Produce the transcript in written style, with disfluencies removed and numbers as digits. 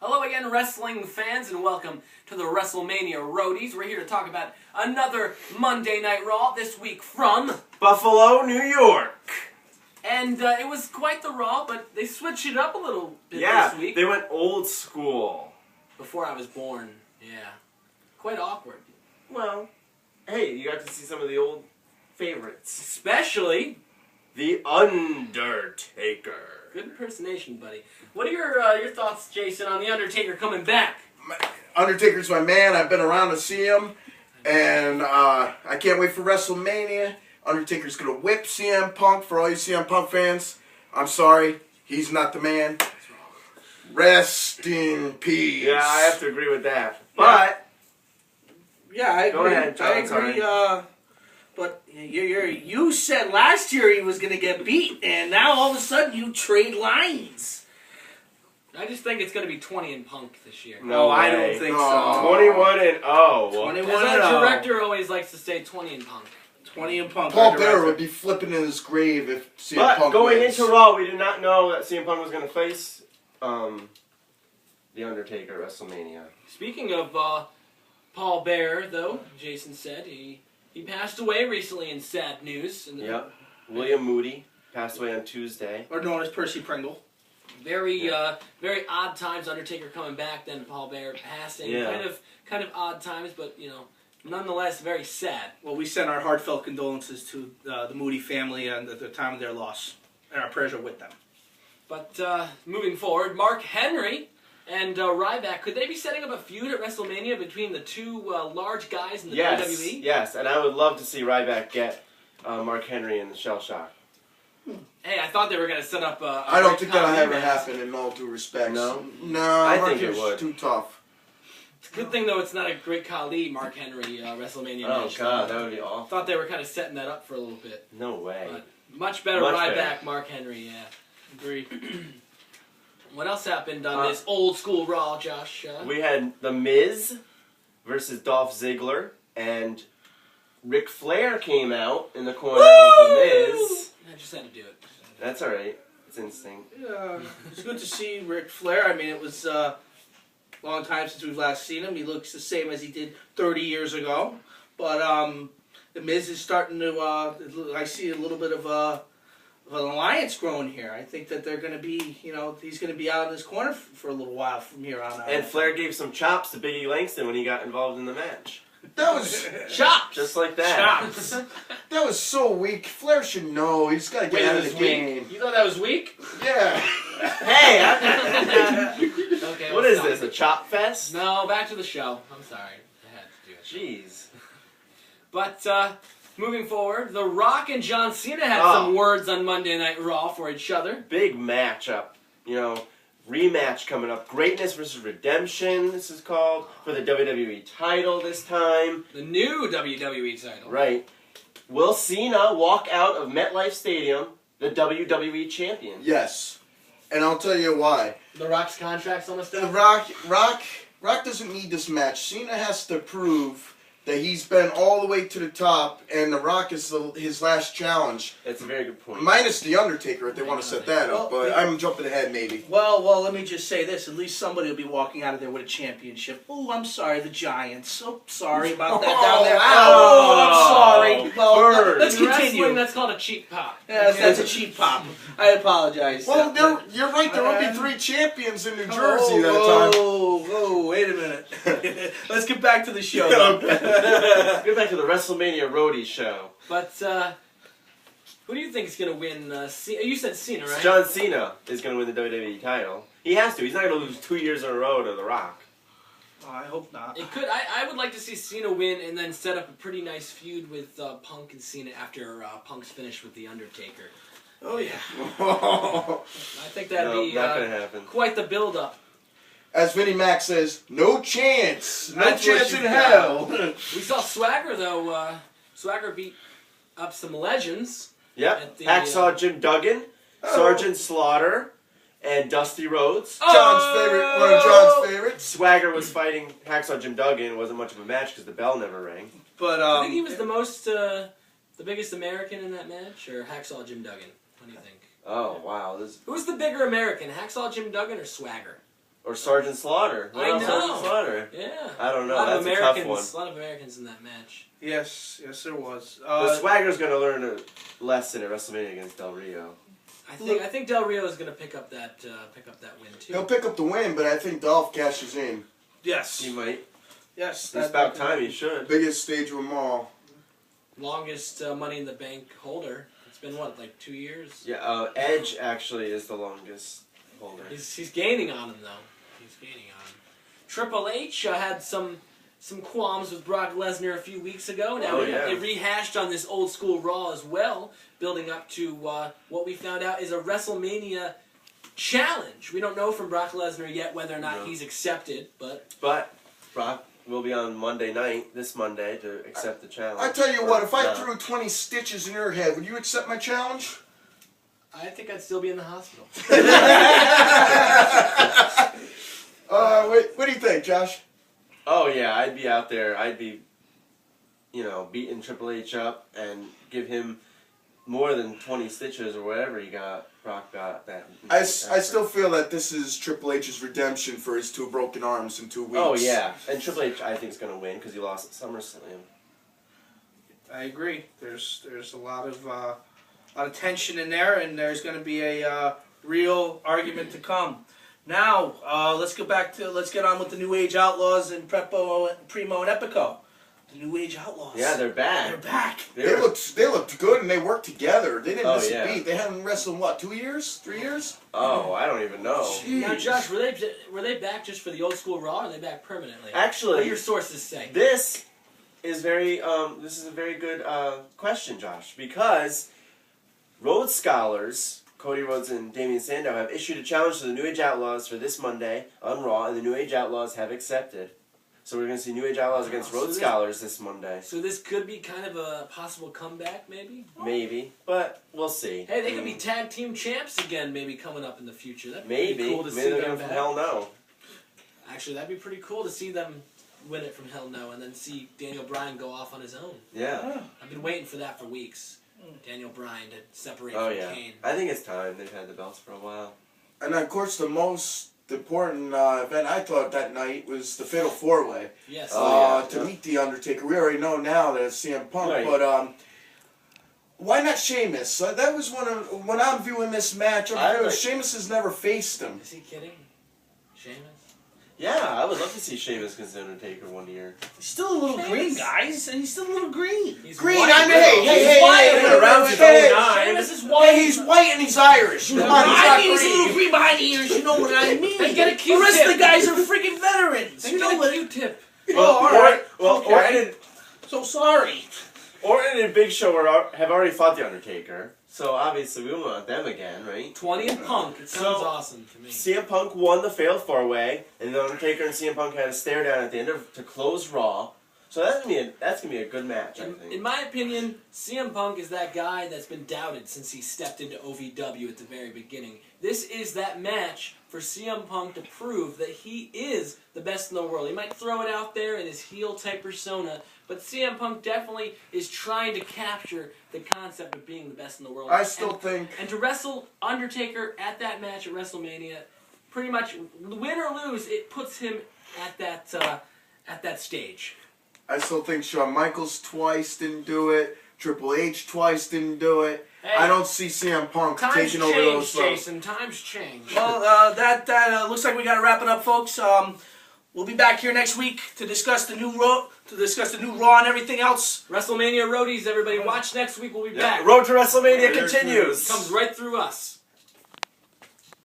Hello again, wrestling fans, and welcome to the WrestleMania Roadies. We're here to talk about another Monday Night Raw this week from Buffalo, New York. And it was quite the Raw, but they switched it up a little bit this week. They went old school. Before I was born, yeah. Quite awkward. Well, hey, you got to see some of the old favorites. Especially The Undertaker. Good impersonation, buddy. What are your thoughts, Jason, on The Undertaker coming back? Undertaker's my man. I've been around to see him. And I can't wait for WrestleMania. Undertaker's going to whip CM Punk. For all you CM Punk fans, I'm sorry. He's not the man. Rest in peace. Yeah, I have to agree with that. But, yeah, I agree. Go ahead, John, I agree. But you said last year he was going to get beat, and now all of a sudden you trade lines. I just think it's going to be 20 in Punk this year. no, I way. don't think Oh. so. 21-0. 21 As and our 0. director always likes to say 20 in Punk. 20 and Punk. Paul our Bearer director. would be flipping in his grave if CM But Punk going wins. into Raw, we did not know that CM Punk was going to face The Undertaker at WrestleMania. Speaking of Paul Bearer, though, Jason said he passed away recently in sad news. Yep. William Moody passed away on Tuesday. Or known as Percy Pringle. Very odd times. Undertaker coming back, then Paul Bearer passing. Yeah. Kind of odd times, but nonetheless very sad. Well, we send our heartfelt condolences to the Moody family and at the time of their loss, and our prayers are with them. But moving forward, Mark Henry and Ryback, could they be setting up a feud at WrestleMania between the two large guys in the WWE? Yes, and I would love to see Ryback get Mark Henry in the Shell Shock. Hey, I thought they were going to set up I don't think that'll ever happen in all due respect. No? No, I Mark think it Henry's would. too tough. It's a good thing, though, it's not a Great Khali Mark Henry WrestleMania Oh, match. God, that would be I awful. thought they were kind of setting that up for a little bit. No way. But much better Much Ryback, better. Mark Henry, yeah. Agreed. What else happened on this old school Raw, Josh? We had The Miz versus Dolph Ziggler, and Ric Flair came out in the corner of The Miz. I just had to do it. That's alright. It's instinct. Yeah, it's good to see Ric Flair. I mean, it was a long time since we've last seen him. He looks the same as he did 30 years ago. But The Miz is starting to, I see a little bit of an alliance growing here. I think that they're going to be, he's going to be out in his corner for a little while from here on out. And Flair gave some chops to Biggie Langston when he got involved in the match. That was Chops! Just like that. Chops! that was so weak. Flair should know. He's got to Wait, get that out of was the weak? game. You thought that was weak? Yeah. Hey! Okay. What well, is stop. this, a chop fest? No, back to the show. I'm sorry. I had to do it. Jeez. But, moving forward, The Rock and John Cena had some words on Monday Night Raw for each other. Big matchup. Rematch coming up. Greatness versus Redemption, this is called, for the WWE title this time. The new WWE title. Right. Will Cena walk out of MetLife Stadium the WWE champion? Yes. And I'll tell you why. The Rock's contract's almost The done. Rock doesn't need this match. Cena has to prove that he's been all the way to the top, and The Rock is his last challenge. That's a very good point. Minus The Undertaker, if they want to set that up. But I'm jumping ahead, maybe. Well, let me just say this. At least somebody will be walking out of there with a championship. Oh, I'm sorry, the Giants. So sorry about that down there. wow. I'm sorry. Well, Bird. let's In wrestling, continue. that's called a cheap pop. Yes, that's a cheap pop. I apologize. Well, you're right. There will be 3 champions in New Jersey that time. Whoa, wait a minute. Let's get back to the show. though. Let's get back to the WrestleMania Roadies show. But, who do you think is going to win? You said Cena, right? John Cena is going to win the WWE title. He has to. He's not going to lose 2 years in a row to The Rock. Oh, I hope not. It could. I would like to see Cena win and then set up a pretty nice feud with Punk and Cena after Punk's finished with The Undertaker. Oh, yeah. I think that'd be not going to happen. quite the build-up. As Vinnie Mac says, no chance. No That's what chance you in got. hell. We saw Swagger, though. Swagger beat up some legends. Yep. At the, Hacksaw Jim Duggan, Sergeant Slaughter, and Dusty Rhodes. John's favorite, one of John's favorites. Swagger was fighting Hacksaw Jim Duggan. It wasn't much of a match because the bell never rang. But I think he was the biggest American in that match, or Hacksaw Jim Duggan. What do you think? Oh, wow. Who's the bigger American, Hacksaw Jim Duggan or Swagger? Or Sergeant Slaughter. What I else know. Sergeant Slaughter? Yeah. I don't know. A lot of That's a tough one. Americans. A lot of Americans in that match. Yes, there was. The Swagger's going to learn a lesson at WrestleMania against Del Rio. I think Del Rio is going to pick up that win too. He'll pick up the win, but I think Dolph cashes in. Yes. He might. Yes. It's about time he should. Biggest stage of them all. Longest Money in the Bank holder. It's been what, like 2 years? Yeah, Edge actually is the longest holder. He's gaining on him though. He's gaining on him. Triple H had some qualms with Brock Lesnar a few weeks ago. Now they rehashed on this old school Raw as well, building up to what we found out is a WrestleMania challenge. We don't know from Brock Lesnar yet whether or not he's accepted, but Brock will be on Monday night, this Monday, to accept the challenge. I tell you what, if I threw 20 stitches in your head, would you accept my challenge? I think I'd still be in the hospital. What do you think, Josh? Oh yeah, I'd be out there. I'd be, beating Triple H up and give him more than 20 stitches or whatever Brock got that. I still feel that this is Triple H's redemption for his 2 broken arms in 2 weeks. Oh yeah, and Triple H I think is going to win because he lost at SummerSlam. I agree. There's a lot of tension in there, and there's going to be a real argument to come. Now let's get on with the New Age Outlaws and Primo and Epico. The New Age Outlaws. Yeah, they're back. They're back. They looked good and they worked together. They didn't miss a beat. They hadn't wrestled in what, 2 years, 3 years? Oh, I don't even know. Jeez. Now, Josh, were they back just for the old school Raw, or are they back permanently? Actually, what do your sources say? This is a very good question, Josh, because Rhodes scholars Cody Rhodes and Damian Sandow have issued a challenge to the New Age Outlaws for this Monday on Raw, and the New Age Outlaws have accepted. So we're going to see New Age Outlaws against Rhodes Scholars this Monday. So this could be kind of a possible comeback, maybe? Maybe, but we'll see. Hey, they could be tag team champs again, maybe coming up in the future. That'd be maybe. pretty cool to Maybe see they're them from back. Hell No. Actually, that'd be pretty cool to see them win it from Hell No and then see Daniel Bryan go off on his own. Yeah. I've been waiting for that for weeks. Daniel Bryan to separate Oh, from yeah. Kane. I think it's time. They've had the belts for a while. And of course, the most important event I thought that night was the Fatal 4-Way. Yes. To meet The Undertaker. We already know now that it's CM Punk, Right. but why not Sheamus? That was when I'm viewing this match, Sheamus has never faced him. Is he kidding? Sheamus? Yeah, I would love to see Sheamus against The Undertaker one year. He's still a little green, guys, and he's still a little green. He's Green, white. I mean, hey, around his hey, own eye. Sheamus is white. Hey, he's white and he's Irish. Come on, he's I not mean, he's a little green. green behind the ears, you know what I mean? And get a The rest of Q-tip. the guys are freaking veterans. And You know get a what? Q-tip. Oh, all right. Well, Okay. So sorry. Orton and Big Show have already fought The Undertaker, so obviously we want them again, right? 20 and Punk. It sounds So, awesome to me. CM Punk won the Fatal 4-Way, and The Undertaker and CM Punk had a stare down at the end to close Raw. So that's gonna be a good match, I think. In my opinion, CM Punk is that guy that's been doubted since he stepped into OVW at the very beginning. This is that match for CM Punk to prove that he is the best in the world. He might throw it out there in his heel-type persona, but CM Punk definitely is trying to capture the concept of being the best in the world. I still think... And to wrestle Undertaker at that match at WrestleMania, pretty much, win or lose, it puts him at that stage. I still think Shawn Michaels twice didn't do it. Triple H twice didn't do it. Hey, I don't see CM Punk taking over those slots. Jason. Times change. Well, that looks like we got to wrap it up, folks. We'll be back here next week to discuss the new Raw, and everything else. WrestleMania Roadies, everybody. Watch next week. We'll be back. Road to WrestleMania continues. Comes right through us.